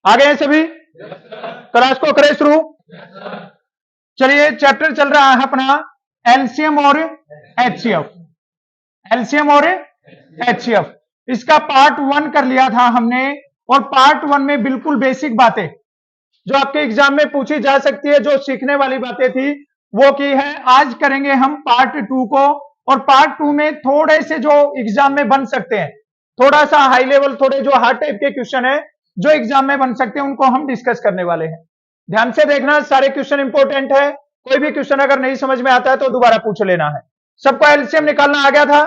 आ गए सभी? क्लास को करें शुरू। चलिए, चैप्टर चल रहा है अपना एलसीएम और एचसीएफ। एलसीएम और एचसीएफ, इसका पार्ट 1 कर लिया था हमने, और पार्ट 1 में बिल्कुल बेसिक बातें जो आपके एग्जाम में पूछी जा सकती है, जो सीखने वाली बातें थी वो की है। आज करेंगे हम पार्ट 2 को, और पार्ट 2 में थोड़े से जो एग्जाम में बन सकते हैं, थोड़ा सा हाई लेवल, थोड़े जो हार्ड टाइप के क्वेश्चन है जो एग्जाम में बन सकते हैं, उनको हम डिस्कस करने वाले हैं। ध्यान से देखना, सारे क्वेश्चन इंपॉर्टेंट है। कोई भी क्वेश्चन अगर नहीं समझ में आता है तो दोबारा पूछ लेना है। सबको एलसीएम निकालना आ गया था?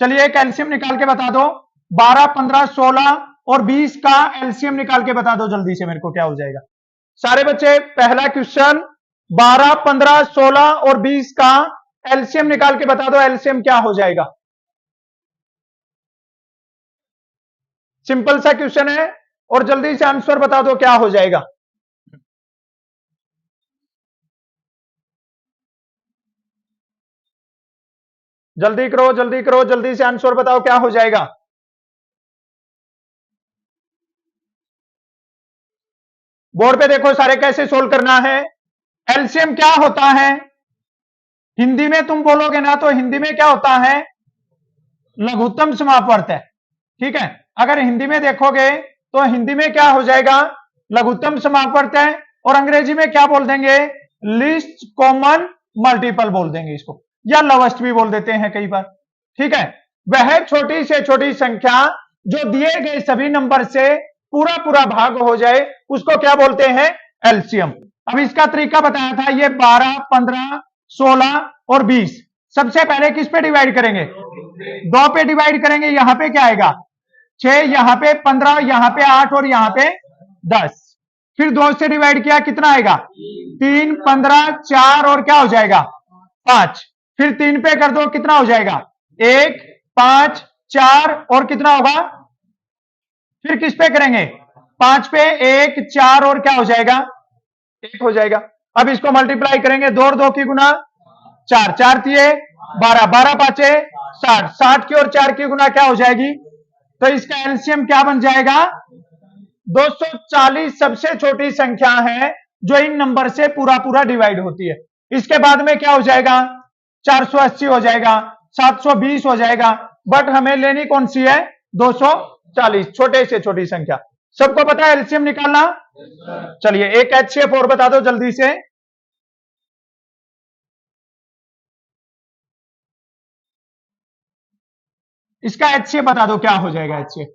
चलिए, एक एलसीएम निकाल के बता दो। 12, 15, 16 और 20 का एलसीएम निकाल के बता दो जल्दी से मेरे को, क्या हो जाएगा? सारे बच्चे, पहला क्वेश्चन 12, 15, 16 और 20 का एलसीएम निकाल के बता दो। एलसीएम क्या हो जाएगा? सिंपल सा क्वेश्चन है, और जल्दी से आंसर बता दो क्या हो जाएगा। जल्दी करो, जल्दी करो, जल्दी से आंसर बताओ क्या हो जाएगा। बोर्ड पे देखो सारे, कैसे सोल्व करना है। एलसीएम क्या होता है? हिंदी में तुम बोलोगे ना तो हिंदी में क्या होता है? लघुत्तम समापवर्त है। ठीक है, अगर हिंदी में देखोगे तो हिंदी में क्या हो जाएगा? लघुत्तम समापवर्त है। और अंग्रेजी में क्या बोल देंगे? लीस्ट कॉमन मल्टीपल बोल देंगे इसको, या लोवेस्ट भी बोल देते हैं कई बार। ठीक है, वह छोटी से छोटी संख्या जो दिए गए सभी नंबर से पूरा पूरा भाग हो जाए, उसको क्या बोलते हैं? एलसीएम। अब इसका तरीका बताया था, ये 12, 15, 16 और 20 सबसे पहले किस पे डिवाइड करेंगे? 2 पे डिवाइड करेंगे। यहां पे क्या आएगा? 6, यहां पे 15, यहां पे 8 और यहां पे 10। फिर 2 से डिवाइड किया, कितना आएगा? 3, 15, 4 और क्या हो जाएगा? 5। फिर 3 पे कर दो, कितना हो जाएगा? 1, 5, 4 और कितना होगा? फिर किस पे करेंगे? 5 पे 1, 4 और क्या हो जाएगा? 1 हो जाएगा। अब इसको मल्टीप्लाई करेंगे, 2 और 2 की गुना 4, 4 तिये 12, 12 पांचे 60, 60 की और 4 की गुना क्या हो जाएगी? तो इसका एलसीएम क्या बन जाएगा? 240 सबसे छोटी संख्या है जो इन नंबर से पूरा पूरा डिवाइड होती है। इसके बाद में क्या हो जाएगा? 480 हो जाएगा, 720 हो जाएगा, बट हमें लेनी कौन सी है? 240, छोटे से छोटी संख्या। सबको पता है एलसीएम निकालना? चलिए, एक एचसीएफ और बता दो जल्दी से। इसका एचसीएफ बता दो क्या हो जाएगा। एचसीएफ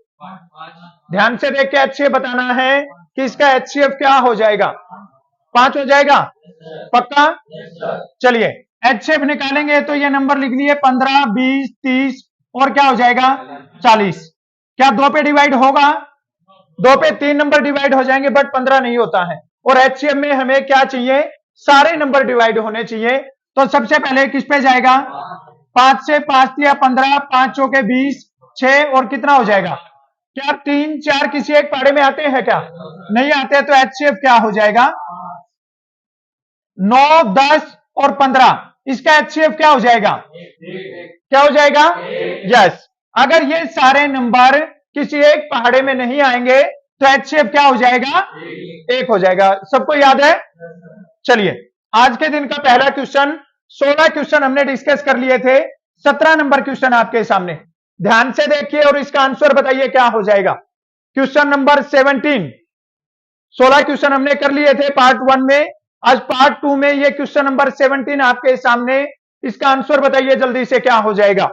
ध्यान से देख के एचसीएफ बताना है कि इसका एचसीएफ क्या हो जाएगा। 5 हो जाएगा? पक्का? चलिए, एचसीएफ निकालेंगे तो ये नंबर लिख लिए 15, 20, 30 और क्या हो जाएगा? 40। क्या 2 पे डिवाइड होगा? 2 पे 3 नंबर डिवाइड हो जाएंगे, बट 15 नहीं होता है। और एचसीएफ में हमें क्या चाहिए? सारे नंबर डिवाइड होने चाहिए। तो सबसे पहले किस पे जाएगा? 5 से 5 दिया 15, 5 चौके 20, 6 और कितना हो जाएगा? क्या 3, 4 किसी एक पाड़े में आते हैं क्या? नहीं आते। तो एचसीएफ क्या हो जाएगा? 9, 10 और 15। इसका एचसीएफ क्या हो जाएगा? क्या हो जाएगा? यस। अगर ये सारे नंबर किसी एक पहाड़े में नहीं आएंगे तो एचसीएफ क्या हो जाएगा? 1 हो जाएगा। सबको याद है? चलिए, आज के दिन का पहला क्वेश्चन, 16 क्वेश्चन हमने डिस्कस कर लिए थे, 17 नंबर क्वेश्चन आपके सामने। ध्यान से देखिए और इसका आंसर बताइए क्या हो जाएगा। Question number 17। 16 क्वेश्चन हमने कर लिए थे पार्ट 1 में। आज पार्ट 2 में ये क्वेश्चन नंबर 17 आपके सामने। इसका आंसर बताइए जल्दी से क्या हो जाएगा।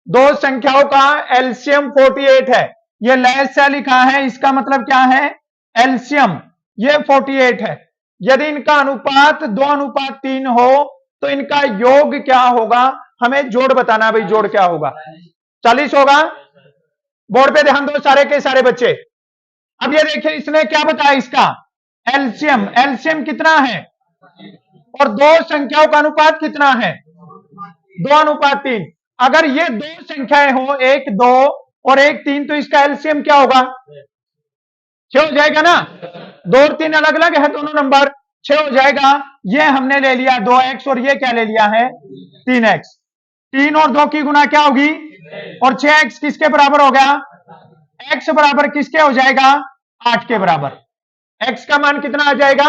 दो संख्याओं का एलसीएम 48 है। ये लैस से लिखा है, इसका मतलब क्या है? एलसीएम। ये 48 है। यदि इनका अनुपात 2:3 हो तो इनका योग क्या होगा? हमें जोड़ बताना है भाई, जोड़ क्या होगा? 40 होगा। बोर्ड पे ध्यान दो सारे के सारे बच्चे। अब ये देखिए, इसने क्या बताया? इसका एलसीएम। एलसीएम कितना है? और दो संख्याओं का अनुपात कितना है? 2:3। अगर ये दो संख्याएं हो, 1, 2 और 1, 3, तो इसका एलसीएम क्या होगा? 6 हो जाएगा ना? 2 और 3 अलग अलग है दोनों नंबर, 6 हो जाएगा। ये हमने ले लिया 2x और ये क्या ले लिया है? 3x। 3 और 2 की गुना क्या होगी? और 6x किसके बराबर हो गया? x बराबर किसके हो जाएगा? 8 के बराबर। x का मान कितना आ जाएगा?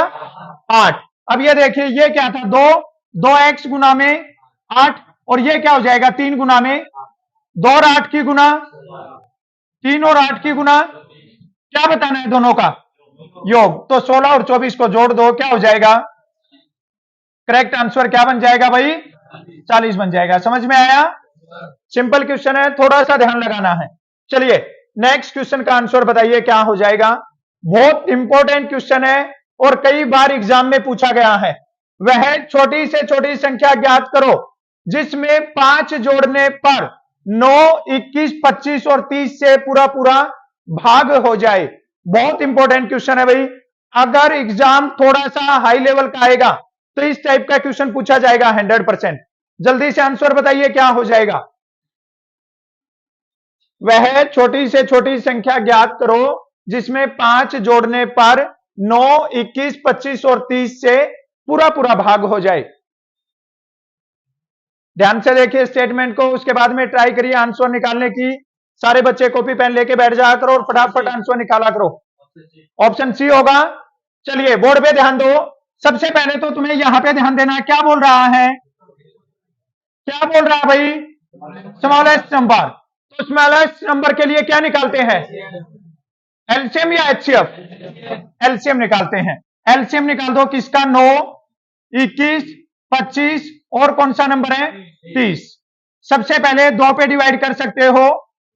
8। अब ये देखिए, ये क्या था? 2x गुना में 8, और ये क्या हो जाएगा? 3 गुना में 2 और 8 की गुना, 3 और 8 की गुना, क्या बताना है? दोनों का योग। तो 16 और 24 को जोड़ दो, क्या हो जाएगा? करेक्ट आंसर क्या बन जाएगा भाई? 40 बन जाएगा। समझ में आया? सिंपल क्वेश्चन है, थोड़ा सा ध्यान लगाना है। चलिए नेक्स्ट क्वेश्चन का आंसर बताइए क्या हो जाएगा। बहुत इंपॉर्टेंट क्वेश्चन है और कई बार एग्जाम में पूछा गया है। वह छोटी से छोटी संख्या ज्ञात करो जिसमें 5 जोड़ने पर 9, 21, 25 और 30 से पूरा पूरा भाग हो जाए। बहुत इंपॉर्टेंट क्वेश्चन है भाई। अगर एग्जाम थोड़ा सा हाई लेवल का आएगा तो इस टाइप का क्वेश्चन पूछा जाएगा 100%। जल्दी से आंसर बताइए क्या हो जाएगा। वह छोटी से छोटी संख्या ज्ञात करो जिसमें 5 जोड़ने पर 9, 21, 25 और 30 से पूरा पूरा भाग हो जाए। ध्यान से देखिए स्टेटमेंट को, उसके बाद में ट्राई करिए आंसर निकालने की। सारे बच्चे कॉपी पेन लेके बैठ जाया करो और फटाफट आंसर निकाला करो। ऑप्शन सी होगा। चलिए बोर्ड पे ध्यान दो। सबसे पहले तो तुम्हें यहां पे ध्यान देना है, क्या बोल रहा है? क्या बोल रहा है भाई? Smallest number. तो स्मॉलेस्ट नंबर के लिए क्या निकालते हैं? एलसीएम या एचसीएफ? एलसीएम निकालते हैं। एलसीएम निकाल दो किसका? 9, 21, 25 और कौन सा नंबर है? 30। सबसे पहले 2 पे डिवाइड कर सकते हो।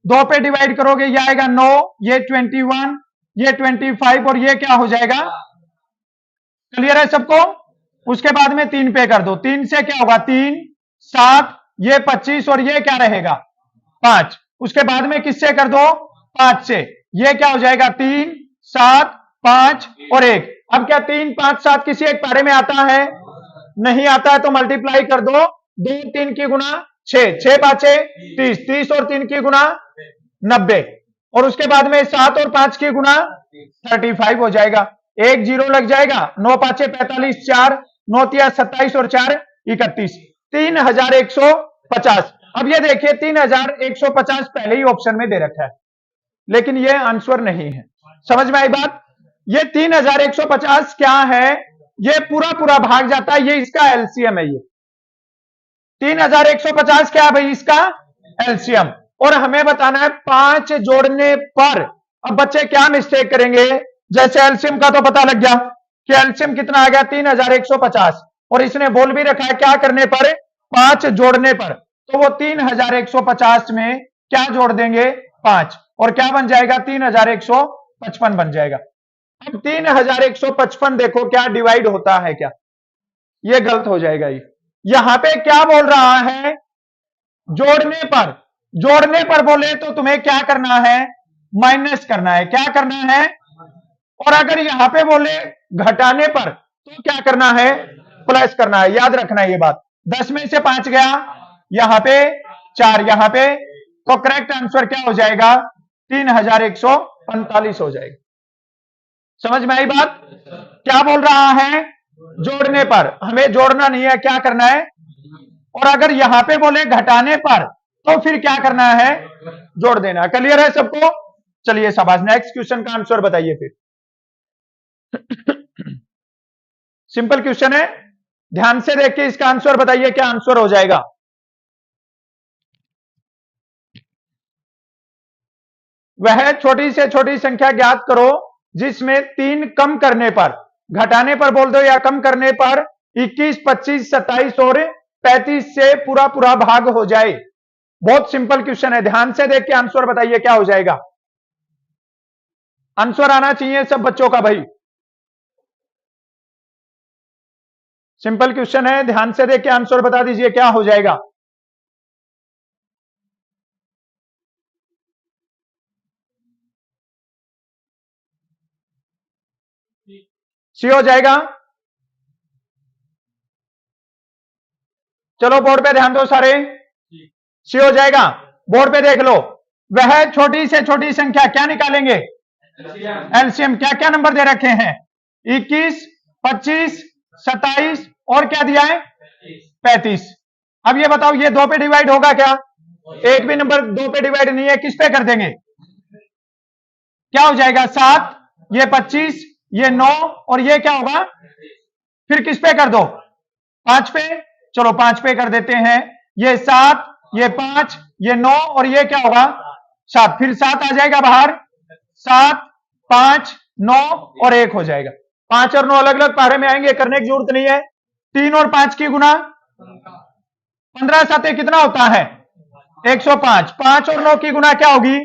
2 पे डिवाइड करोगे ये आएगा 9, ये 21, ये 25 और ये क्या हो जाएगा? क्लियर है सबको? उसके बाद में 3 पे कर दो। 3 से क्या होगा? 3, 7, ये 25 और ये क्या रहेगा? 5। उसके बाद में किससे कर दो? 5 से। ये क्या हो जाएगा? 3, 7, 5 और 1। अब क्या 3, 5, 7 किसी एक पारे में आता है? नहीं आता है, तो मल्टीप्लाई कर दो। 2, 3 की गुना 6, 6 5 30, 30 और 3 की गुना 90, और उसके बाद में 7 और 5 की गुना 35 हो जाएगा। 1 जीरो लग जाएगा। 9 5 45, 4 9 3 27 और 4 31, 3150। अब ये देखिए 3150 पहले ही ऑप्शन में दे रखा है, लेकिन ये आंसर नहीं है। समझ में आई बात? ये 3150 क्या है? ये पूरा पूरा भाग जाता है, ये इसका एलसीएम है। ये 3150 क्या है भाई? इसका एलसीएम। और हमें बताना है 5 जोड़ने पर। अब बच्चे क्या मिस्टेक करेंगे? जैसे एलसीएम का तो पता लग गया कि एलसीएम कितना आ गया? 3150, और इसने बोल भी रखा है क्या करने पर? 5 जोड़ने पर। तो वो 3150 में क्या जोड़ देंगे? 5, और क्या बन जाएगा? 3155 बन जाएगा। अब 3155 देखो क्या डिवाइड होता है क्या? ये गलत हो जाएगा। ये यहां पे क्या बोल रहा है? जोड़ने पर। जोड़ने पर बोले तो तुम्हें क्या करना है? माइनस करना है। क्या करना है? और अगर यहां पे बोले घटाने पर तो क्या करना है? प्लस करना है। याद रखना है ये बात। 10 में से 5 गया, यहां पे 4, यहां पे, तो करेक्ट आंसर क्या हो जाएगा? 3145 हो जाएगा। समझ में आई बात? क्या बोल रहा है? जोड़ने पर। हमें जोड़ना नहीं है, क्या करना है? और अगर यहां पे बोले घटाने पर तो फिर क्या करना है? जोड़ देना। क्लियर है सबको? चलिए शाबाश। नेक्स्ट क्वेश्चन का आंसर बताइए फिर। सिंपल क्वेश्चन है, ध्यान से देख के इसका आंसर बताइए क्या आंसर हो जाएगा। वह छोटी से छोटी संख्या ज्ञात करो जिसमें 3 कम करने पर, घटाने पर बोल दो या कम करने पर 21, 25, 27 और 35 से पूरा पूरा भाग हो जाए। बहुत सिंपल क्वेश्चन है, ध्यान से देख के आंसर बताइए क्या हो जाएगा। आंसर आना चाहिए सब बच्चों का भाई। सिंपल क्वेश्चन है, ध्यान से देख के आंसर बता दीजिए क्या हो जाएगा। सी हो जाएगा। चलो बोर्ड पे ध्यान दो सारे। सी हो जाएगा। बोर्ड पे देख लो। वह छोटी से छोटी संख्या क्या निकालेंगे? एलसीएम। क्या क्या नंबर दे रखे हैं? 21, 25, 27 और क्या दिया है? 35। अब ये बताओ ये 2 पे डिवाइड होगा क्या? एक भी नंबर 2 पे डिवाइड नहीं है, किस पे कर देंगे? क्या हो जाएगा 7, ये 25, ये 9 और ये क्या होगा, फिर किस पे कर दो 5 पे, चलो 5 पे कर देते हैं, ये 7, ये 5, ये 9 और ये क्या होगा 7, फिर 7 आ जाएगा बाहर, 7, 5, 9 और 1 हो जाएगा। 5 और 9 अलग अलग पारे में आएंगे, करने की जरूरत नहीं है। 3 और 5 की गुना 15 7 कितना होता है 105। 5 और 9 की गुना क्या होगी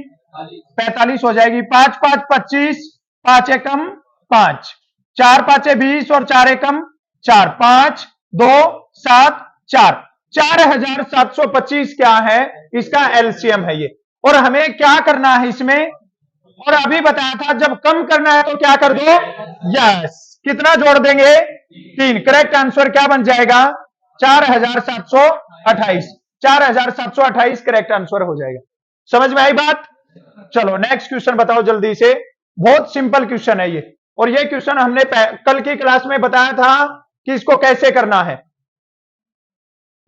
45 हो जाएगी। 5 5 25, 5 एकम 5, 4 5 20 और 4 एकम 4, 5 2 7 4, 4725 क्या है इसका एलसीएम है ये। और हमें क्या करना है इसमें, और अभी बताया था जब कम करना है तो क्या कर दो, यस, कितना जोड़ देंगे 3। करेक्ट आंसर क्या बन जाएगा 4728, 4728 करेक्ट आंसर हो जाएगा। समझ में आई बात। चलो नेक्स्ट क्वेश्चन बताओ जल्दी से, बहुत सिंपल क्वेश्चन है ये, और ये क्वेश्चन हमने कल की क्लास में बताया था कि इसको कैसे करना है।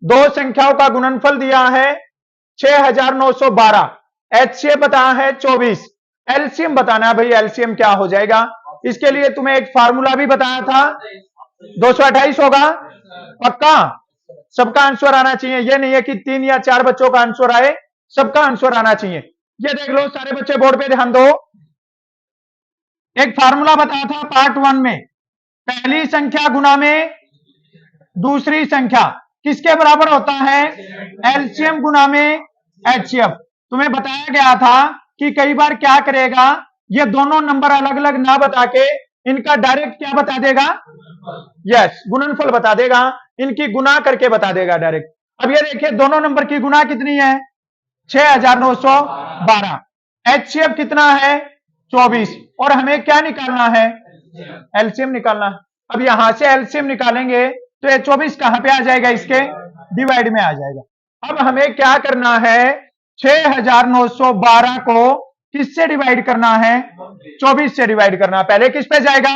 दो संख्याओं का गुणनफल दिया है 6912, एचसीएफ बताया है 24, एलसीएम बताना है भाई एलसीएम क्या हो जाएगा। इसके लिए तुम्हें एक फार्मूला भी बताया था, 228 होगा पक्का, सबका आंसर आना चाहिए, ये नहीं है कि 3 या 4 बच्चों का आंसर आए, सबका आंसर आना चाहिए। ये देख लो सारे बच्चे बोर्ड पे ध्यान दो, एक फार्मूला बताया था पार्ट 1 में, पहली संख्या गुना में दूसरी संख्या किसके बराबर होता है, एलसीएम गुना में एचसीएफ। तुम्हें बताया गया था कि कई बार क्या करेगा, ये दोनों नंबर अलग अलग ना बता के इनका डायरेक्ट क्या बता देगा, यस गुणनफल बता देगा, इनकी गुना करके बता देगा डायरेक्ट। अब ये देखिए दोनों नंबर की गुना कितनी है 6912, एचसीएफ कितना है 24, और हमें क्या निकालना है एलसीएम निकालना है। अब यहां से एलसीएम निकालेंगे तो ये 24 कहां पे आ जाएगा, इसके डिवाइड में आ जाएगा। अब हमें क्या करना है 6912 को किससे डिवाइड करना है 24 से डिवाइड करना है। पहले किस पे जाएगा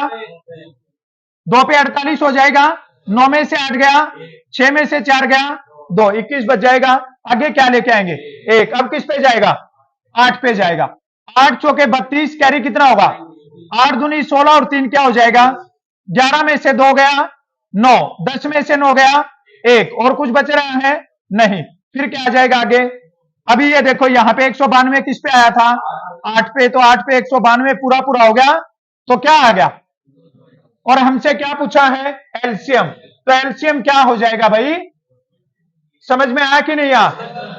2 पे 48 हो जाएगा, 9 में से 8 गया, 6 में से 4 गया 2, 21 बच जाएगा। आगे क्या लेके आएंगे 1, अब किस पे जाएगा 8 पे जाएगा, 8 चौके 32, कैरी कितना होगा 8 दूनी 16 और 3 क्या हो जाएगा 11 में से 2 गया 9, 10 में से 9 गया 1, और कुछ बच रहा है नहीं, फिर क्या आ जाएगा आगे। अभी ये देखो यहाँ पे 192 किस पे आया था 8 पे, तो 8 पे 192 पूरा पूरा हो गया, तो क्या आ गया, और हमसे क्या पूछा है एलसीएम, तो एलसीएम क्या हो जाएगा भाई, समझ में आया कि नहीं आया।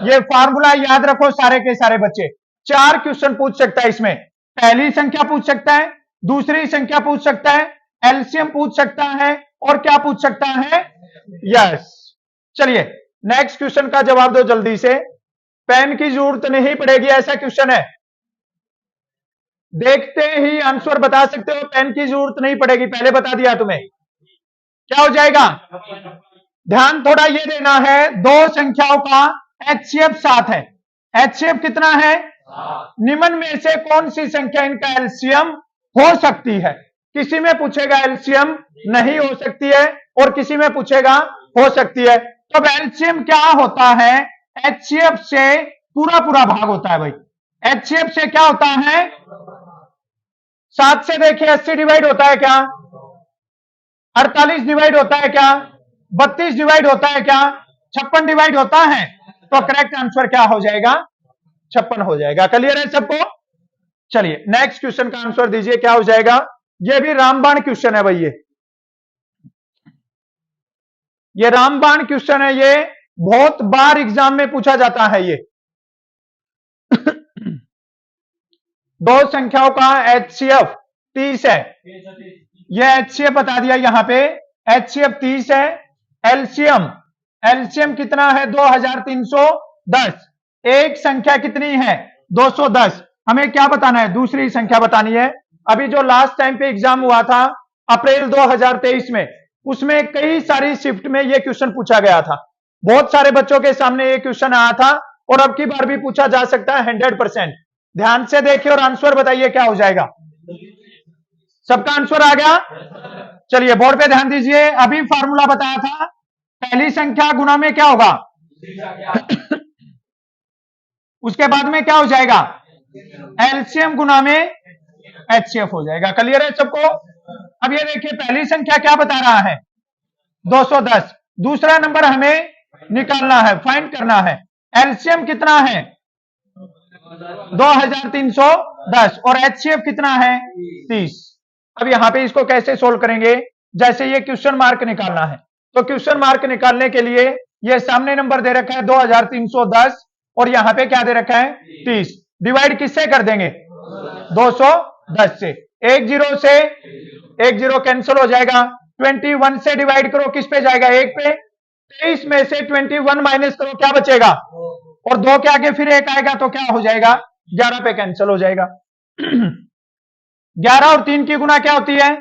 ये फार्मूला याद रखो सारे के सारे बच्चे, 4 क्वेश्चन पूछ सकता है इसमें, पहली संख्या पूछ सकता है, दूसरी संख्या पूछ सकता है, एलसीएम पूछ सकता है, और क्या पूछ सकता है, यस। चलिए नेक्स्ट क्वेश्चन का जवाब दो जल्दी से, पेन की जरूरत नहीं पड़ेगी ऐसा क्वेश्चन है, देखते ही आंसर बता सकते हो, पेन की जरूरत नहीं पड़ेगी, पहले बता दिया तुम्हें। क्या हो जाएगा, ध्यान थोड़ा ये देना है, दो संख्याओं का एचसीएफ 7 है, एचसीएफ कितना है, निम्न में से कौन सी संख्या इनका एलसीएम हो सकती है। किसी में पूछेगा एलसीएम नहीं हो सकती है, और किसी में पूछेगा हो सकती है। तो एलसीएम क्या होता है, एचसीएफ से पूरा पूरा भाग होता है भाई, एचसीएफ से क्या होता है 7 से देखिए 80 डिवाइड होता है क्या, 48 डिवाइड होता है क्या, 32 डिवाइड होता है क्या, 56 डिवाइड होता है, तो करेक्ट आंसर क्या हो जाएगा 56 हो जाएगा। क्लियर है सबको। चलिए नेक्स्ट क्वेश्चन का आंसर दीजिए क्या हो जाएगा, ये भी रामबाण क्वेश्चन है भाई, ये रामबाण क्वेश्चन है, ये बहुत बार एग्जाम में पूछा जाता है। ये दो संख्याओं का एचसीएफ 30 है, ये एचसीएफ बता दिया यहां पे, एचसीएफ 30 है, एलसीएम एलसीएम कितना है 2310, एक संख्या कितनी है 210, हमें क्या बताना है दूसरी संख्या बतानी है। अभी जो लास्ट टाइम पे एग्जाम हुआ था अप्रैल 2023 में, उसमें कई सारी शिफ्ट में ये क्वेश्चन पूछा गया था, बहुत सारे बच्चों के सामने ये क्वेश्चन आया था, और अब की बार भी पूछा जा सकता है 100%। ध्यान से देखिए और आंसर बताइए क्या हो जाएगा, सबका आंसर आ गया। चलिए बोर्ड पे ध्यान दीजिए, अभी फार्मूला बताया था, पहली संख्या गुना में क्या होगा उसके बाद में क्या हो जाएगा एलसीएम गुना में HCF हो जाएगा। क्लियर है सबको? अब ये देखिए पहली संख्या क्या बता रहा है, 210। दूसरा नंबर हमें निकालना है, फाइंड करना है। एलसीएम कितना है, 2310, और HCF कितना है, 30। अब यहां पे इसको कैसे सोल्व करेंगे, जैसे ये क्वेश्चन मार्क निकालना है, तो क्वेश्चन मार्क निकालने के लिए ये सामने नंबर दे रखा है 2310 और यहां पे क्या दे रखा है, 30। डिवाइड किससे कर देंगे, 210 से। 1 0 कैंसिल हो जाएगा। 21 से डिवाइड करो, किस पे जाएगा, 1 पे। 23 में से 21 माइनस करो, क्या बचेगा, और 2 के आगे फिर 1 आएगा तो क्या हो जाएगा, 11 पे कैंसिल हो जाएगा। 11 और 3 की गुना क्या होती है,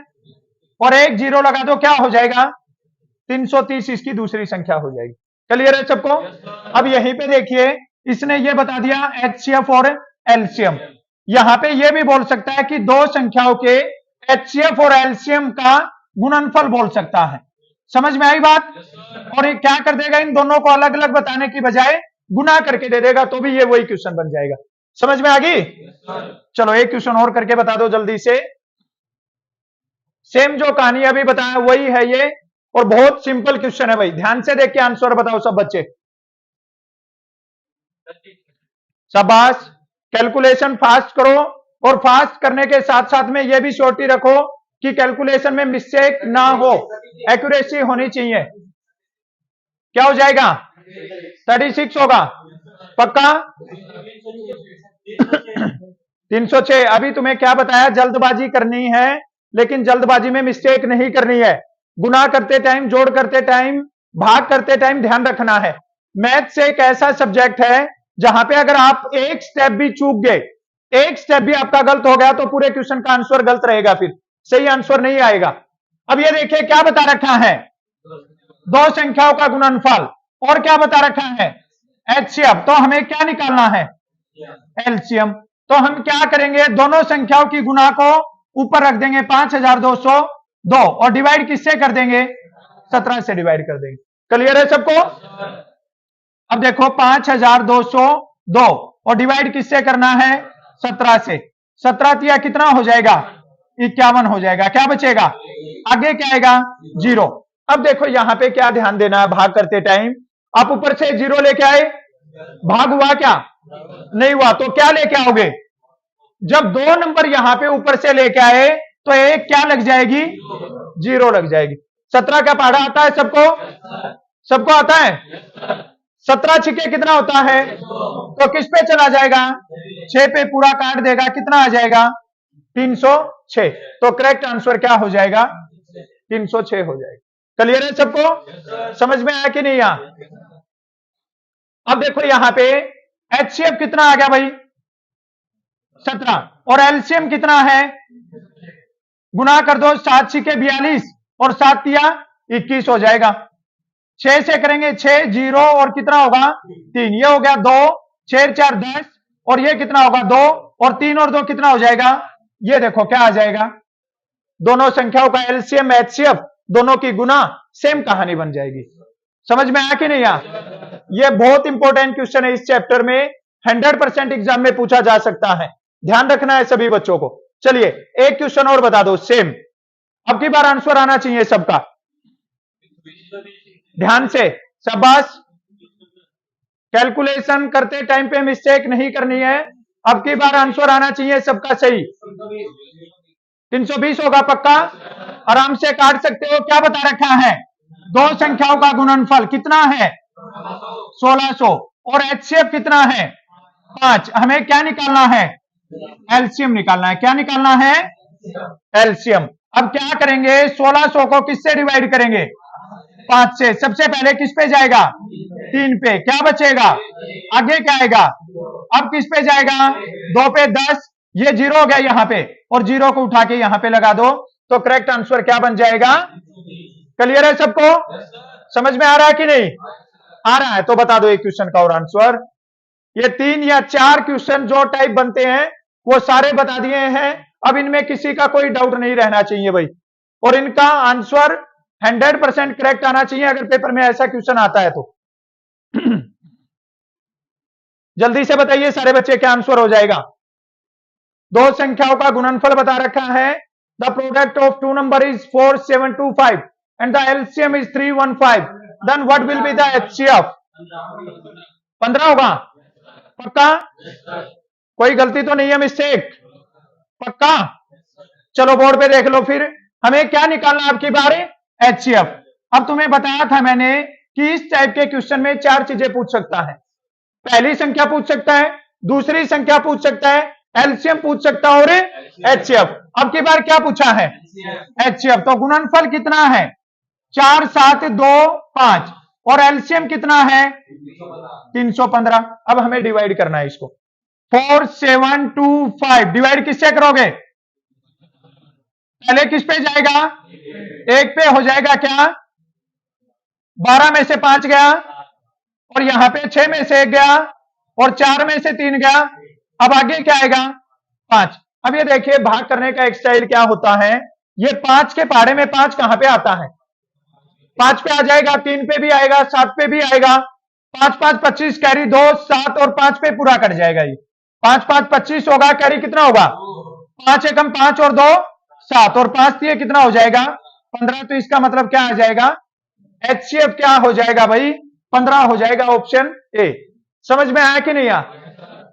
और 1 0 लगा दो, क्या हो जाएगा, 330 इसकी दूसरी संख्या हो जाएगी। क्लियर है सबको? अब यहीं पे देखिए इसने ये बता दिया HCF और LCM। यहां पे ये भी बोल सकता है कि दो संख्याओं के HCF और LCM का गुणनफल बोल सकता है। समझ में आई बात? और ये क्या कर देगा, इन दोनों को अलग अलग बताने की बजाय गुना करके दे देगा, तो भी ये वही क्वेश्चन बन जाएगा। समझ में आ गई? चलो एक क्वेश्चन और करके बता दो जल्दी से। सेम जो कहानी अभी बताया वही है ये, और बहुत सिंपल क्वेश्चन है भाई। ध्यान से देख के आंसर बताओ सब बच्चे। शाबाश, कैलकुलेशन फास्ट करो, और फास्ट करने के साथ साथ में यह भी श्योरिटी रखो कि कैलकुलेशन में मिस्टेक ना हो, एक्यूरेसी होनी चाहिए। क्या हो जाएगा, 36 होगा पक्का। 306। अभी तुम्हें क्या बताया, जल्दबाजी करनी है, लेकिन जल्दबाजी में मिस्टेक नहीं करनी है। गुना करते टाइम, जोड़ करते टाइम, भाग करते टाइम ध्यान रखना है। मैथ से एक ऐसा सब्जेक्ट है जहां पे अगर आप एक स्टेप भी चूक गए, एक स्टेप भी आपका गलत हो गया, तो पूरे क्वेश्चन का आंसर गलत रहेगा, फिर सही आंसर नहीं आएगा। अब ये देखिए क्या बता रखा है, दो संख्याओं का गुणनफल, और क्या बता रखा है, HCF। तो हमें क्या निकालना है, LCM। तो हम क्या करेंगे, दोनों संख्याओं की गुना को ऊपर रख देंगे 5202, और डिवाइड किससे कर देंगे, 17 से डिवाइड कर देंगे। क्लियर है सबको? अब देखो 5202 और डिवाइड किससे करना है, 17 से। 17 तिया कितना हो जाएगा, 51 हो जाएगा। क्या बचेगा, आगे क्या आएगा, 0। अब देखो यहां पे क्या ध्यान देना है, भाग करते टाइम आप ऊपर से 0 लेके आए, भाग हुआ क्या, नहीं हुआ, तो क्या लेके आओगे, जब दो नंबर यहां पे ऊपर से लेके आए तो एक क्या लग जाएगी, 0 लग जाएगी। 17 का पहाड़ा आता है सबको, सबको आता है। 17 छिके कितना होता है, तो किस पे चला जाएगा, 6 पे पूरा काट देगा, कितना आ जाएगा, 306। तो करेक्ट आंसर क्या हो जाएगा, 306 हो जाएगा। क्लियर है सबको? समझ में आया कि नहीं यहां? अब देखो यहां पे HCF कितना आ गया भाई, 17, और LCM कितना है, गुना कर दो, 7 छिके 42 और 7 तिया 21 हो जाएगा। 6 से करेंगे 6, 0 और कितना होगा, 3, ये हो गया 2, 6 4 10, और ये कितना होगा 2, और 3 और 2 कितना हो जाएगा, ये देखो क्या आ जाएगा, दोनों संख्याओं का LCM HCF दोनों की गुना, सेम कहानी बन जाएगी। समझ में आया कि नहीं यार? ये बहुत इंपॉर्टेंट क्वेश्चन है इस चैप्टर में, 100% एग्जाम में पूछा जा सकता है, ध्यान रखना है सभी बच्चों को। चलिए एक क्वेश्चन और बता दो सेम, अब की बार आंसर आना चाहिए सबका, ध्यान से, शाबाश। कैलकुलेशन करते टाइम पे मिस्टेक नहीं करनी है, अब की बार आंसर आना चाहिए सबका सही। 320 होगा पक्का, आराम से काट सकते हो। क्या बता रखा है, दो संख्याओं का गुणनफल कितना है, 1600, और HCF कितना है, 5। हमें क्या निकालना है, LCM निकालना है। क्या निकालना है, LCM। अब क्या करेंगे, 1600 को किससे डिवाइड करेंगे, 5 से। सबसे पहले किस पे जाएगा, 3 पे, क्या बचेगा, आगे क्या आएगा, अब किस पे जाएगा, 2 पे 10, ये 0 हो गया यहां पे, और 0 को उठा के यहां पे लगा दो, तो करेक्ट आंसर क्या बन जाएगा। क्लियर है सबको? समझ में आ रहा है कि नहीं आ रहा है? तो बता दो एक क्वेश्चन का और आंसर। ये 3 या 4 क्वेश्चन जो टाइप बनते हैं वो सारे बता दिए हैं, अब इनमें किसी का कोई डाउट नहीं रहना चाहिए भाई, और इनका आंसर 100% करेक्ट आना चाहिए अगर पेपर में ऐसा क्वेश्चन आता है तो। जल्दी से बताइए सारे बच्चे क्या आंसर हो जाएगा। दो संख्याओं का गुणनफल बता रखा है। The product of two number is 4725 and the LCM is 315, then what will be the HCF? 15 होगा। पक्का? कोई गलती तो नहीं है, मिस्टेक? पक्का? चलो बोर्ड पे देख लो फिर हमें क्या निकालना आपकी बार? एचसीएफ। अब तुम्हें बताया था मैंने कि इस टाइप के क्वेश्चन में चार चीजें पूछ सकता है। पहली संख्या पूछ सकता है, दूसरी संख्या पूछ सकता है, एलसीएम पूछ सकता है और एचसीएफ। अब की बार क्या पूछा है? एचसीएफ। तो गुणनफल कितना है? 4 7 2 5 और एलसीएम कितना है? 315। अब हमें डिवाइड करना है इसको। 4725 डिवाइड किससे करोगे? पहले किस पे जाएगा? एक पे हो जाएगा क्या? 12 में से 5 गया और यहां पे 6 में से 1 गया और 4 में से 3 गया। अब आगे क्या आएगा? 5। अब ये देखिए भाग करने का एक स्टाइल क्या होता है। ये 5 के पहाड़े में 5 कहां पे आता है? 5 पे आ जाएगा, 3 पे भी आएगा, 7 पे भी आएगा। 5 5 25 कैरी 2 7 और 5 पे पूरा कट जाएगा। ये 5 5 25 होगा, कैरी कितना होगा? 5 एकम 5 और 2 7 और 5 ये कितना हो जाएगा? 15। तो इसका मतलब क्या आ जाएगा? एचसीएफ क्या हो जाएगा भाई? 15 हो जाएगा, ऑप्शन ए। समझ में आया कि नहीं आया?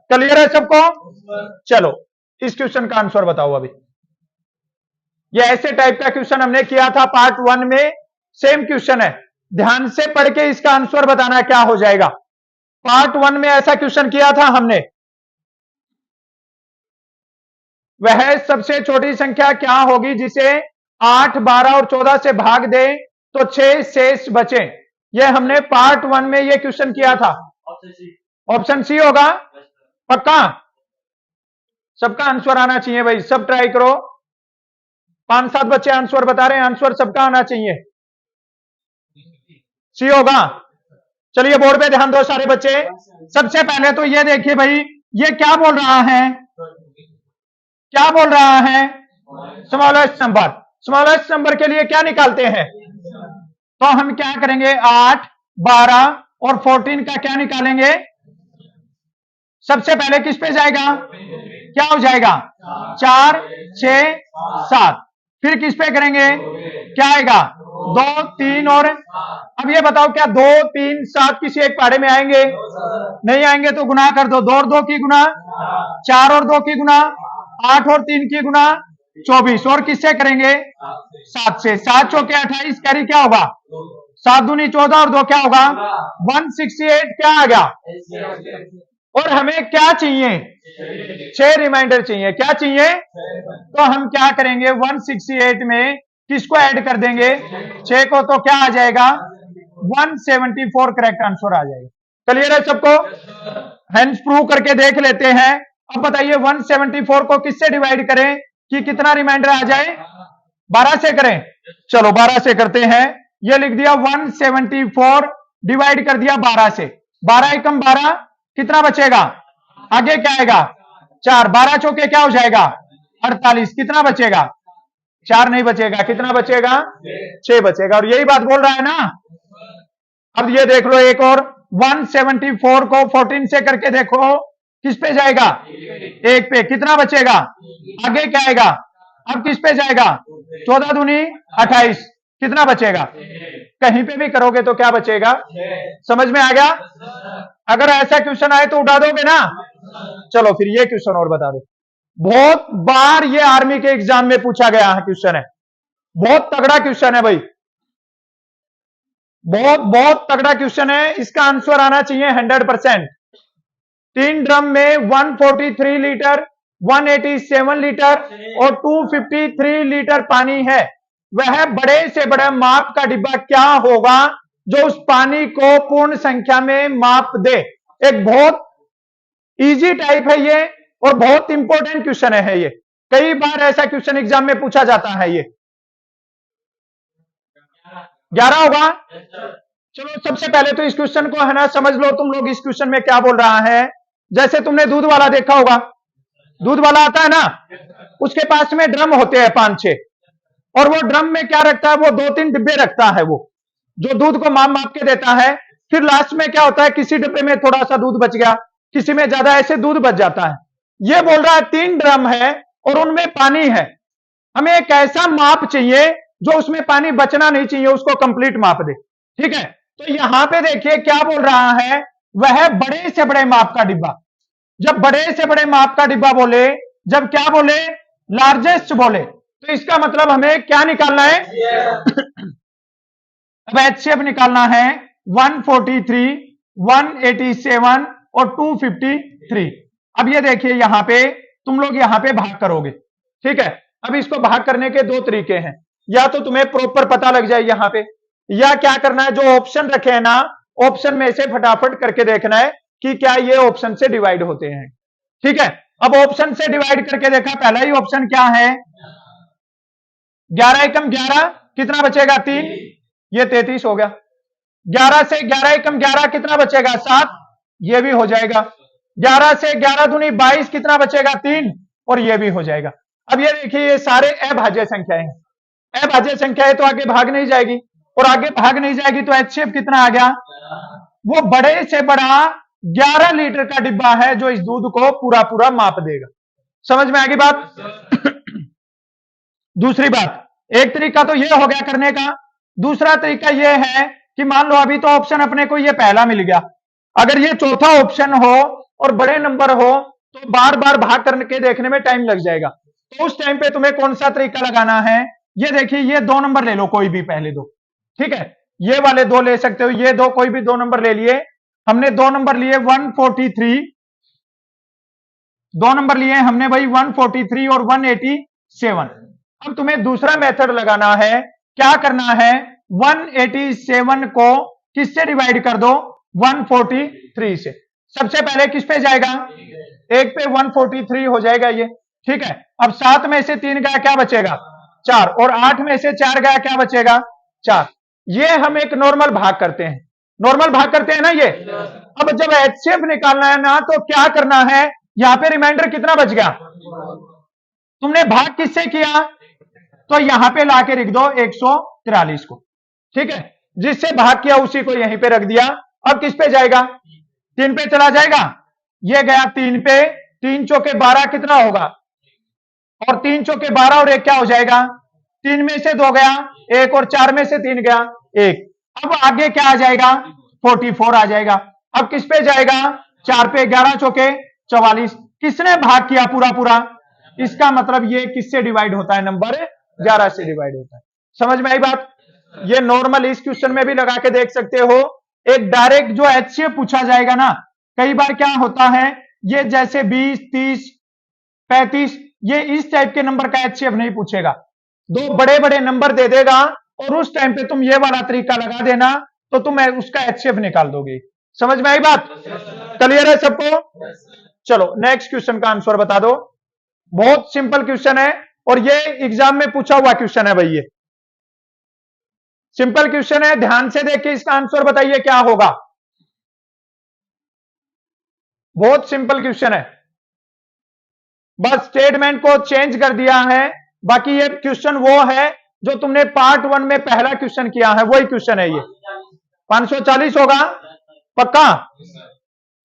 क्लियर है सबको? चलो इस क्वेश्चन का आंसर बताओ। अभी ये ऐसे टाइप का क्वेश्चन हमने किया था पार्ट 1 में, सेम क्वेश्चन है। ध्यान से पढ़ के इसका आंसर बताना क्या हो जाएगा। पार्ट 1 में ऐसा क्वेश्चन किया था हमने। वह सबसे छोटी संख्या क्या होगी जिसे 8 12 और 14 से भाग दे तो 6 शेष बचे? ये हमने पार्ट 1 में ये क्वेश्चन किया था। ऑप्शन सी होगा। पक्का? सबका आंसर आना चाहिए भाई, सब ट्राई करो। 5-7 बच्चे आंसर बता रहे हैं, आंसर सबका आना चाहिए। सी होगा। चलिए बोर्ड पे ध्यान दो सारे बच्चे। सबसे पहले तो ये देखिए भाई, ये क्या बोल रहा है? क्या बोल रहा है? Smallest number. स्मॉलेस्ट नंबर के लिए क्या निकालते हैं? तो हम क्या करेंगे? 8 12 और 14 का क्या निकालेंगे? सबसे पहले किस पे जाएगा? क्या हो जाएगा? 4 6 7। फिर किस पे करेंगे? क्या आएगा? 2 3 और अब ये बताओ क्या 2 3 7 किसी एक पहाड़े में आएंगे? नहीं आएंगे। तो गुना कर दो। 2 और 2 की गुना, 4 और 2 की गुना, 8 और 3 की गुना 24 और किससे करेंगे? 7 से। 7 चौके 28 कैरी क्या होगा? 7 दूनी 14 और 2 क्या होगा? 168 क्या आ गया? और हमें क्या चाहिए? 6 रिमाइंडर चाहिए। क्या चाहिए? तो हम क्या करेंगे? 168 में किसको ऐड कर देंगे? 6 को। तो क्या आ जाएगा? 174 करेक्ट आंसर आ जाएगा। क्लियर है सबको? हैंड्स प्रूव करके देख लेते हैं। अब बताइए 174 को किससे डिवाइड करें कि कितना रिमाइंडर आ जाए? 12 से करें। चलो 12 से करते हैं। ये लिख दिया 174 डिवाइड कर दिया 12 से। 12 एकम 12 कितना बचेगा? आगे क्या आएगा? 4। 12 चौके क्या हो जाएगा? 48। कितना बचेगा? 4 नहीं बचेगा। कितना बचेगा? 6 बचेगा। और यही बात बोल रहा है ना। अब ये देख लो एक और 174 को 14 से करके देखो किस पे जाएगा? 1 पे। कितना बचेगा? आगे क्या आएगा? अब किस पे जाएगा? 14 दूनी 28। कितना बचेगा? कहीं पे भी करोगे तो क्या बचेगा? समझ में आ गया? अगर ऐसा क्वेश्चन आए तो उठा दोगे ना? चलो फिर ये क्वेश्चन और बता दो। बहुत बार ये आर्मी के एग्जाम में पूछा गया है क्वेश्चन है। बहुत तगड़ा क्वेश्चन है भाई, बहुत तगड़ा क्वेश्चन है। इसका आंसर आना चाहिए 100%। 3 ड्रम में 143 लीटर, 187 लीटर और 253 लीटर पानी है। वह बड़े से बड़ा माप का डिब्बा क्या होगा जो उस पानी को पूर्ण संख्या में माप दे? एक बहुत इजी टाइप है ये और बहुत इंपॉर्टेंट क्वेश्चन है ये। कई बार ऐसा क्वेश्चन एग्जाम में पूछा जाता है। ये 11 होगा। चलो सबसे पहले तो इस क्वेश्चन को है ना समझ लो तुम लोग। इस क्वेश्चन में क्या बोल रहा है? जैसे तुमने दूध वाला देखा होगा, दूध वाला आता है ना, उसके पास में ड्रम होते हैं 5-6 और वो ड्रम में क्या रखता है? वो 2-3 डिब्बे रखता है, वो जो दूध को माप के देता है। फिर लास्ट में क्या होता है? किसी डिब्बे में थोड़ा सा दूध बच गया, किसी में ज्यादा, ऐसे दूध बच जाता है। ये बोल रहा है 3 ड्रम है और उनमें पानी है, हमें एक ऐसा माप चाहिए जो उसमें पानी बचना नहीं चाहिए, उसको कंप्लीट माप दे। ठीक है, तो यहां पे देखिए क्या बोल रहा है, वह बड़े से बड़े माप का डिब्बा। जब बड़े से बड़े माप का डिब्बा बोले, जब क्या बोले, लार्जेस्ट बोले, तो इसका मतलब हमें क्या निकालना है, अब एचसीएफ निकालना है 143, 187 और 253। अब ये देखिए यहां पे तुम लोग यहां पे भाग करोगे। ठीक है, अब इसको भाग करने के दो तरीके हैं, या तो तुम्हें प्रॉपर पता लग जाए यहां पे, या क्या करना है, जो ऑप्शन रखे हैं ना, ऑप्शन में से फटाफट करके देखना है कि क्या ये ऑप्शन से डिवाइड होते हैं। ठीक है, अब ऑप्शन से डिवाइड करके देखा, पहला ही ऑप्शन क्या है, 11 एकम 11, कितना बचेगा 3, ये 33 हो गया। 11 से 11 एकम 11 कितना बचेगा 7, ये भी हो जाएगा। 11 से 11 दूनी 22, कितना बचेगा 3, और ये भी हो जाएगा। अब ये देखिए ये सारे अभाज्य संख्याएं हैं, अभाज्य संख्या है तो आगे भाग नहीं जाएगी, और आगे भाग नहीं जाएगी तो एचसीएफ कितना आ गया, वो बड़े से बड़ा 11 लीटर का डिब्बा है जो इस दूध को पूरा पूरा माप देगा। समझ में आ गई बात। दूसरी बात, एक तरीका तो यह हो गया करने का, दूसरा तरीका यह है कि मान लो अभी तो ऑप्शन अपने को यह पहला मिल गया, अगर ये चौथा ऑप्शन हो और बड़े नंबर हो तो बार बार भाग करके देखने में टाइम लग जाएगा, तो उस टाइम पे तुम्हें कौन सा तरीका लगाना है, ये देखिए ये 2 नंबर ले लो, कोई भी पहले दो। ठीक है, ये वाले 2 ले सकते हो, ये 2 कोई भी 2 नंबर ले लिए, हमने 2 नंबर लिए 143, 2 नंबर लिए हमने भाई 143 और 187। अब तुम्हें दूसरा मेथड लगाना है, क्या करना है, 187 को किससे डिवाइड कर दो, 143 से। सबसे पहले किस पे जाएगा, एक पे 143 हो जाएगा ये। ठीक है, अब 7 में से 3 गया, क्या बचेगा 4, और 8 में से 4 गया, क्या बचेगा 4। ये हम एक नॉर्मल भाग करते हैं, नॉर्मल भाग करते हैं ना ये। अब जब एचसीएफ निकालना है ना, तो क्या करना है, यहां पे रिमाइंडर कितना बच गया, तुमने भाग किससे किया, तो यहां पे लाके लिख दो 143 को। ठीक है, जिससे भाग किया उसी को यहीं पे रख दिया। अब किस पे जाएगा, 3 पे चला जाएगा, ये गया 3 पे, 3 चौके 12 कितना होगा, और 3 चौके 12 और 1 क्या हो जाएगा, 3 में से 2 गया 1, और 4 में से 3 गया 1। अब आगे क्या आ जाएगा, 44 आ जाएगा। अब किस पे जाएगा, 4 पे, 11 चौके 44, किसने भाग किया पूरा पूरा, इसका मतलब ये किससे डिवाइड होता है, नंबर 11 से डिवाइड होता है। समझ में आई बात। ये नॉर्मल इस क्वेश्चन में भी लगा के देख सकते हो। एक डायरेक्ट जो एचसीएफ पूछा जाएगा ना, कई बार क्या होता है, ये जैसे 20, 30, 35, ये इस टाइप के नंबर का एचसीएफ नहीं पूछेगा, 2 बड़े बड़े नंबर दे देगा, और उस टाइम पे तुम ये वाला तरीका लगा देना, तो तुम उसका एचसीएफ निकाल दोगे। समझ में आई बात, क्लियर है सबको। चलो नेक्स्ट क्वेश्चन का आंसर बता दो। बहुत सिंपल क्वेश्चन है, और ये एग्जाम में पूछा हुआ क्वेश्चन है भाई, ये सिंपल क्वेश्चन है, ध्यान से देख के इसका आंसर बताइए क्या होगा। बहुत सिंपल क्वेश्चन है, बस स्टेटमेंट को चेंज कर दिया है। बाकी ये क्वेश्चन वो है जो तुमने पार्ट 1 में पहला क्वेश्चन किया है, वही क्वेश्चन है ये। 540 होगा पक्का।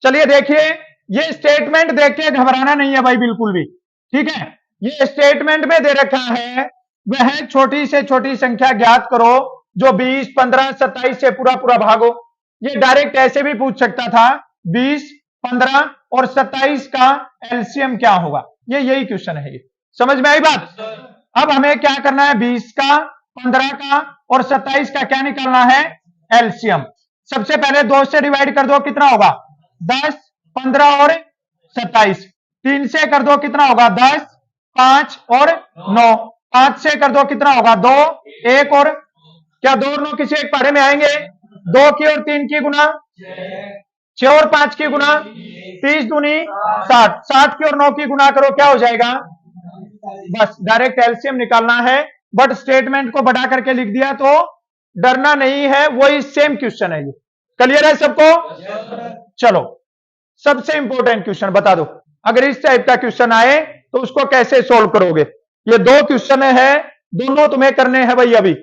चलिए देखिए, ये स्टेटमेंट देख के घबराना नहीं है भाई बिल्कुल भी। ठीक है, ये स्टेटमेंट में दे रखा है, वह छोटी से छोटी संख्या ज्ञात करो जो 20, 15, 27 से पूरा पूरा भागो। ये डायरेक्ट ऐसे भी पूछ सकता था, 20, 15 और 27 का एलसीएम क्या होगा, ये यही क्वेश्चन है ये। समझ में आई बात। अब हमें क्या करना है, 20 का, 15 का और 27 का क्या निकालना है, एलसीएम। सबसे पहले 2 से डिवाइड कर दो, कितना होगा 10, 15 और 27। 3 से कर दो, कितना होगा 10, 5 और 9। 5 से कर दो, कितना होगा 2, 1 और, क्या 2 और 9 किसी एक पारे में आएंगे, 2 की और 3 की गुना 6 और 5 की गुना 30 दूनी 60, 60 की और 9 की गुना करो, क्या हो जाएगा, बस डायरेक्ट एलसीएम निकालना है। बट स्टेटमेंट को बढ़ा करके लिख दिया तो डरना नहीं है, वही सेम क्वेश्चन है ये। क्लियर है सबको। चलो सबसे इंपॉर्टेंट क्वेश्चन बता दो, अगर इस टाइप का क्वेश्चन आए तो उसको कैसे सोल्व करोगे। ये 2 क्वेश्चन है, दोनों तुम्हें करने हैं भाई अभी।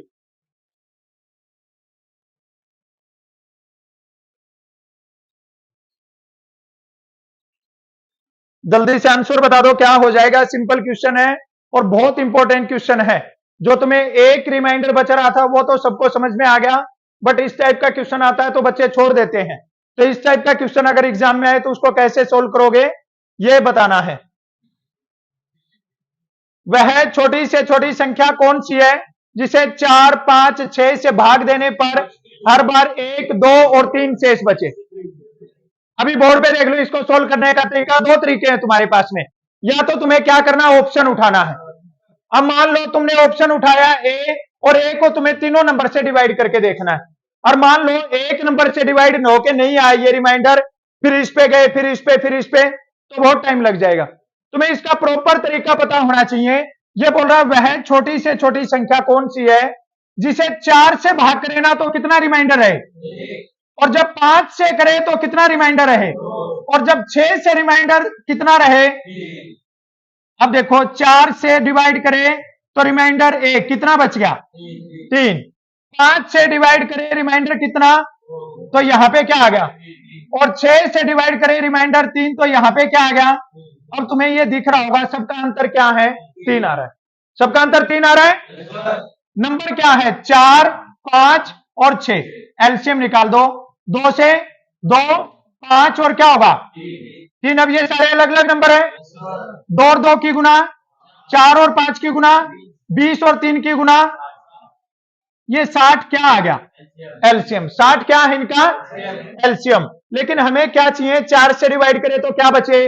जल्दी से आंसर बता दो क्या हो जाएगा। सिंपल क्वेश्चन है और बहुत इंपॉर्टेंट क्वेश्चन है। जो तुम्हें एक रिमाइंडर बच रहा था वो तो सबको समझ में आ गया, बट इस टाइप का क्वेश्चन आता है तो बच्चे छोड़ देते हैं। तो इस टाइप का क्वेश्चन अगर एग्जाम में आए तो उसको कैसे सोल्व करोगे ये बताना है। वह छोटी से छोटी संख्या कौन सी है जिसे 4, 5, 6 से भाग देने पर हर बार 1, 2 और 3 शेष बचे। अभी बोर्ड पे देख लो, इसको सोल्व करने का तरीका, दो तरीके हैं तुम्हारे पास में। या तो तुम्हें क्या करना, ऑप्शन उठाना है। अब मान लो तुमने ऑप्शन उठाया ए, और ए को तुम्हें तीनों नंबर से डिवाइड करके देखना है। और मान लो एक नंबर से डिवाइड होके नहीं आया ये रिमाइंडर, फिर इस पे गए, फिर इस पे, फिर इस पे, तो बहुत टाइम लग जाएगा। तुम्हें इसका प्रॉपर तरीका पता होना चाहिए। ये बोल रहा है वह छोटी से छोटी संख्या कौन सी है जिसे 4 से भाग करे ना तो कितना रिमाइंडर है, और जब 5 से करे तो कितना रिमाइंडर रहे, और जब 6 से रिमाइंडर कितना रहे। अब देखो 4 से डिवाइड करे तो रिमाइंडर 1, कितना बच गया 3। 5 से डिवाइड करे रिमाइंडर कितना, तो यहां पे क्या आ गया, और 6 से डिवाइड करे रिमाइंडर 3, तो यहां पे क्या आ गया। अब तुम्हें ये दिख रहा होगा सबका अंतर क्या है, 3 आ रहा है। सबका अंतर 3 आ रहा है। नंबर क्या है 4, 5 और 6। एलसीएम निकाल दो, 2 से 2, 5 और क्या होगा 3। अब ये सारे अलग अलग नंबर है, 2 और 2 की गुना, 4 और 5 की गुना, 20 और 3 की गुना, ये 60 क्या आ गया एलसीएम। 60 क्या है इनका एलसीएम। लेकिन हमें क्या चाहिए, 4 से डिवाइड करें तो क्या बचे,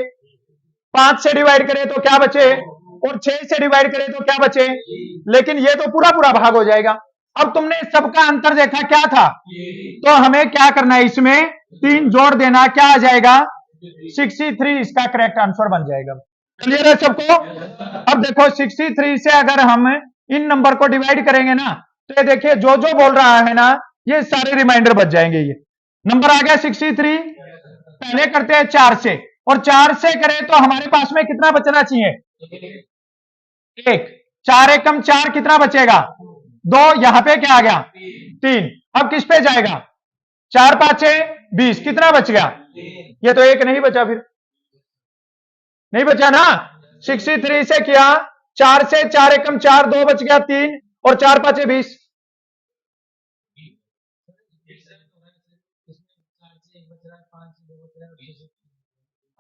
5 से डिवाइड करें तो क्या बचे, और 6 से डिवाइड करें तो क्या बचे। लेकिन ये तो पूरा पूरा भाग हो जाएगा। अब तुमने सबका अंतर देखा क्या था, तो हमें क्या करना है, इसमें 3 जोड़ देना, क्या आ जाएगा 63। इसका करेक्ट आंसर बन जाएगा। क्लियर है सबको। अब देखो 63 से अगर हम इन नंबर को डिवाइड करेंगे ना, तो ये देखिए जो जो बोल रहा है ना ये सारे रिमाइंडर बच जाएंगे। ये नंबर आ गया 63। पहले करते हैं 4 से, और 4 से करें तो हमारे पास में कितना बचना चाहिए 1। 4 एकम 4 कितना बचेगा 2, यहां पे क्या आ गया 3। अब किस पे जाएगा, 4 5 20, कितना बच गया, ये तो 1 नहीं बचा, फिर नहीं बचा ना। 63 से किया, 4 से 4 एकम 4, 2 बच गया 3, और 4 5 20।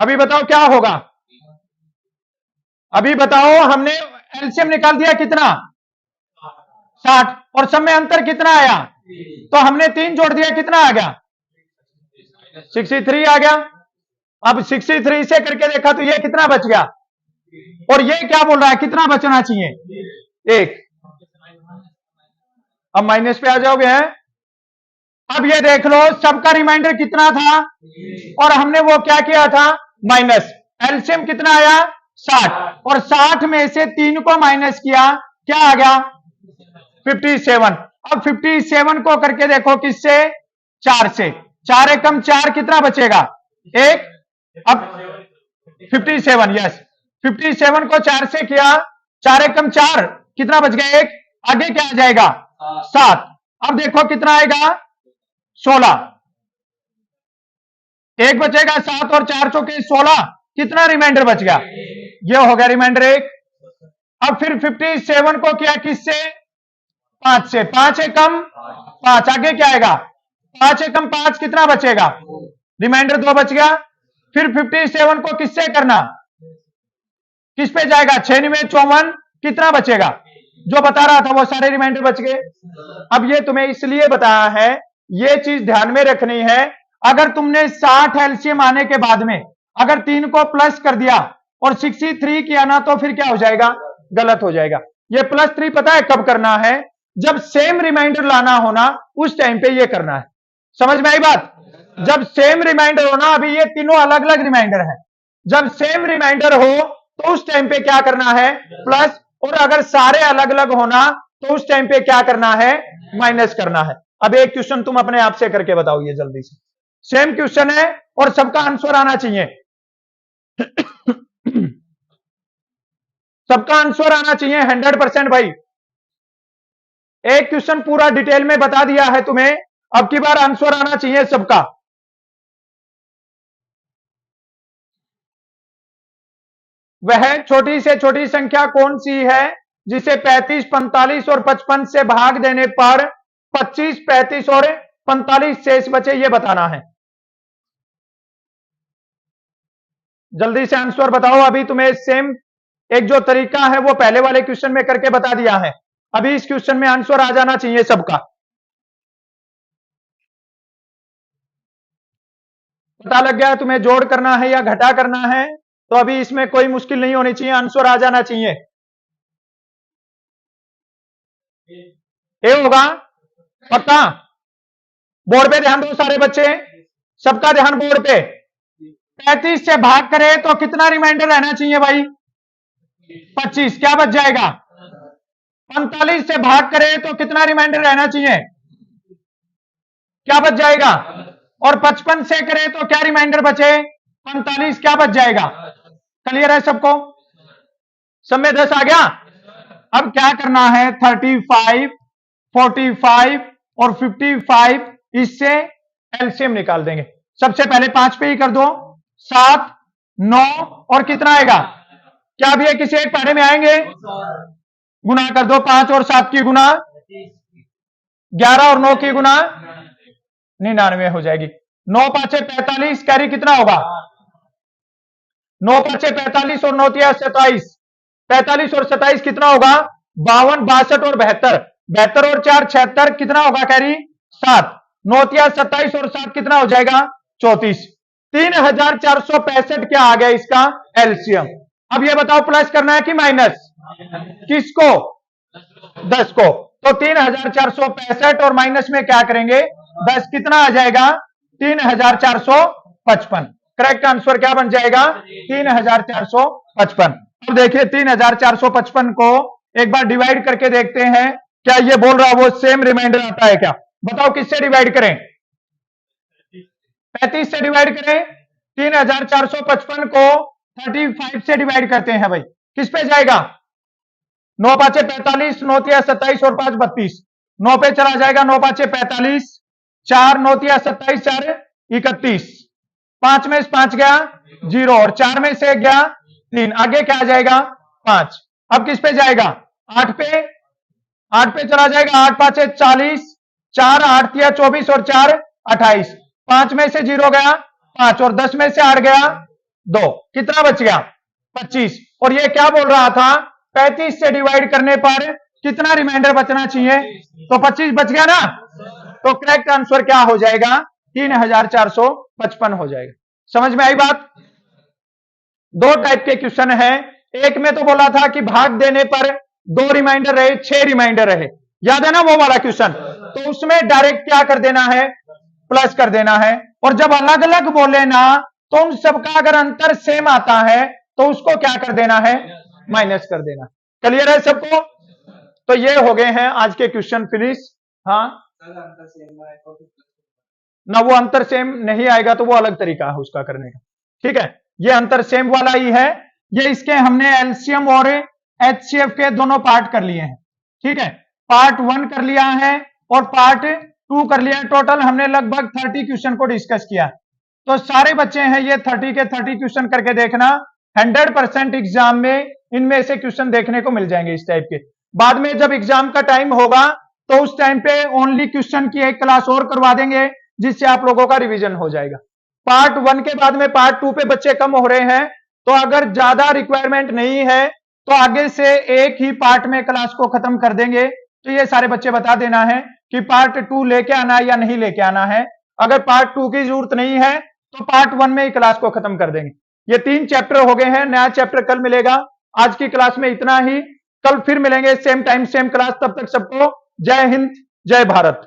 अभी बताओ क्या होगा, अभी बताओ। हमने एलसीएम निकाल दिया कितना 60, और सब में अंतर कितना आया, तो हमने 3 जोड़ दिया, कितना आ गया 63 आ गया। अब 63 से करके देखा तो ये कितना बच गया, और ये क्या बोल रहा है कितना बचना चाहिए 1। अब माइनस पे आ जाओगे हैं। अब ये देख लो सबका रिमाइंडर कितना था, और हमने वो क्या किया था माइनस। एलसीएम कितना आया 60, और 60 में से 3 को माइनस किया, क्या आ गया 57। अब 57 को करके देखो किससे, 4 से। 4 एकम 4 कितना बचेगा 1। अब 57, यस 57 को 4 से किया, 4 एकम 4 कितना बच गया 1। आगे क्या आ जाएगा 7। अब देखो कितना आएगा 16, 1 बचेगा 7, और 4 चौके 16, कितना रिमाइंडर बच गया, ये हो गया रिमाइंडर 1। अब फिर 57 को किया किससे 5 से। 5 एकम 5, आगे क्या आएगा 5 एकम 5 कितना बचेगा, रिमाइंडर 2 बच गया। फिर 57 को किससे करना, किस पे जाएगा 6 9 54, कितना बचेगा, जो बता रहा था वो सारे रिमाइंडर बच गए। अब ये तुम्हें इसलिए बताया है, ये चीज ध्यान में रखनी है। अगर तुमने 60 एलसीएम आने के बाद में अगर 3 को प्लस कर दिया और 63 किया ना, तो फिर क्या हो जाएगा, गलत हो जाएगा। ये +3 पता है कब करना है, जब सेम रिमाइंडर लाना होना उस टाइम पे ये करना है। समझ में आई बात, जब सेम रिमाइंडर होना, अभी ये तीनों अलग अलग रिमाइंडर है, जब सेम रिमाइंडर हो तो उस टाइम पे क्या करना है प्लस, और अगर सारे अलग अलग होना तो उस टाइम पे क्या करना है माइनस करना है। अब एक क्वेश्चन तुम अपने आप से करके बताओ, ये जल्दी से, सेम क्वेश्चन है और सबका आंसर आना चाहिए सबका आंसर आना चाहिए 100% भाई। एक क्वेश्चन पूरा डिटेल में बता दिया है तुम्हें, अब की बार आंसर आना चाहिए सबका। वह छोटी से छोटी संख्या कौन सी है जिसे 35, 45 और 55 से भाग देने पर 25, 35 और 45 शेष बचे, ये बताना है। जल्दी से आंसर बताओ। अभी तुम्हें सेम एक जो तरीका है वो पहले वाले क्वेश्चन में करके बता दिया है, अभी इस क्वेश्चन में आंसर आ जाना चाहिए सबका। पता लग गया तुम्हें जोड़ करना है या घटा करना है, तो अभी इसमें कोई मुश्किल नहीं होनी चाहिए, आंसर आ जाना चाहिए। ए होगा पक्का। बोर्ड पे ध्यान दो सारे बच्चे, सबका ध्यान बोर्ड पे। 35 से भाग करे तो कितना रिमाइंडर रहना चाहिए भाई? 25, क्या बच जाएगा? 45 से भाग करे तो कितना रिमाइंडर रहना चाहिए? क्या बच जाएगा? और 55 से करे तो क्या रिमाइंडर बचे? 45, क्या बच जाएगा? क्लियर है सबको? सब में 10 आ गया। अब क्या करना है? 35, 45 और 55, इससे एलसीएम निकाल देंगे। सबसे पहले 5 पे ही कर दो, 7, 9 और कितना आएगा? क्या भी है किसी एक पहले में आएंगे? गुना कर दो, 5 और 7 की गुना 11 और 9 की गुना 99 हो जाएगी। 9 पांचे 45, कैरी कितना होगा? 9 पांचे 45 और 9 तिया 27, 45 और 27 कितना होगा? 52, 62 और 72, 72 और 4 76, कितना होगा कैरी? 7, 9 तिया 27 और 7 कितना हो जाएगा? 34। 3465 क्या आ गया इसका एलसीएम। अब ये बताओ प्लस करना है कि माइनस? किसको? 10 को। तो 3465 और माइनस में क्या करेंगे? 10, कितना आ जाएगा? 3455। करेक्ट आंसर क्या बन जाएगा? 3455। अब देखिए 3455 को एक बार डिवाइड करके देखते हैं, क्या ये बोल रहा है वो सेम रिमाइंडर आता है क्या? बताओ किससे डिवाइड करें? 35 से डिवाइड करें। 3455 को 35 से डिवाइड करते हैं भाई, किस पे जाएगा? 9 पांचे 45, 9 तिया 27 और 5 32, 9 पे चला जाएगा। 9 पांचे 45, 4 9 तिया 27, 4 31, 5 में से 5 गया 0 और 4 में से गया 3, आगे क्या आ जाएगा? 5। अब किस पे जाएगा? 8 पे, 8 पे चला जाएगा। 8 पांचे 40, 4 8 तिया 24 और 4 28, 5 में से 0 गया 5 और 10 में से 8 गया 2, कितना बच गया? 25। और ये क्या बोल रहा था? 35 से डिवाइड करने पर कितना रिमाइंडर बचना चाहिए? तो 25 बच गया ना। तो करेक्ट आंसर क्या हो जाएगा? 3455 हो जाएगा। समझ में आई बात? दो टाइप के क्वेश्चन है। एक में तो बोला था कि भाग देने पर 2 रिमाइंडर रहे, 6 रिमाइंडर रहे, याद है ना वो वाला क्वेश्चन? तो उसमें डायरेक्ट क्या कर देना है? प्लस कर देना है। और जब अलग अलग बोले ना, तो उन सबका अगर अंतर सेम आता है तो उसको क्या कर देना है? माइनस कर देना। क्लियर है सबको? तो ये हो गए हैं आज के क्वेश्चन फिनिश। हाँ ना, वो अंतर सेम नहीं आएगा तो वो अलग तरीका है उसका करने का। ठीक है, ये अंतर सेम वाला ही है। ये इसके हमने एलसीएम और एचसीएफ के दोनों पार्ट कर लिए हैं। ठीक है, पार्ट 1 कर लिया है और पार्ट 2 कर लिया है। टोटल हमने लगभग 30 क्वेश्चन को डिस्कस किया। तो सारे बच्चे हैं ये 30 के 30 क्वेश्चन करके देखना। 100% एग्जाम में इनमें से क्वेश्चन देखने को मिल जाएंगे इस टाइप के। बाद में जब एग्जाम का टाइम होगा तो उस टाइम पे ओनली क्वेश्चन की एक क्लास और करवा देंगे, जिससे आप लोगों का रिवीजन हो जाएगा। पार्ट 1 के बाद में पार्ट 2 पे बच्चे कम हो रहे हैं, तो अगर ज्यादा रिक्वायरमेंट नहीं है तो आगे से एक ही पार्ट में क्लास को खत्म कर देंगे। तो ये सारे बच्चे बता देना है कि पार्ट 2 लेके आना है या नहीं लेके आना है। अगर पार्ट 2 की जरूरत नहीं है तो पार्ट 1 में ही क्लास को खत्म कर देंगे। ये 3 चैप्टर हो गए हैं, नया चैप्टर कल मिलेगा। आज की क्लास में इतना ही, कल फिर मिलेंगे सेम टाइम सेम क्लास। तब तक सबको जय हिंद, जय भारत।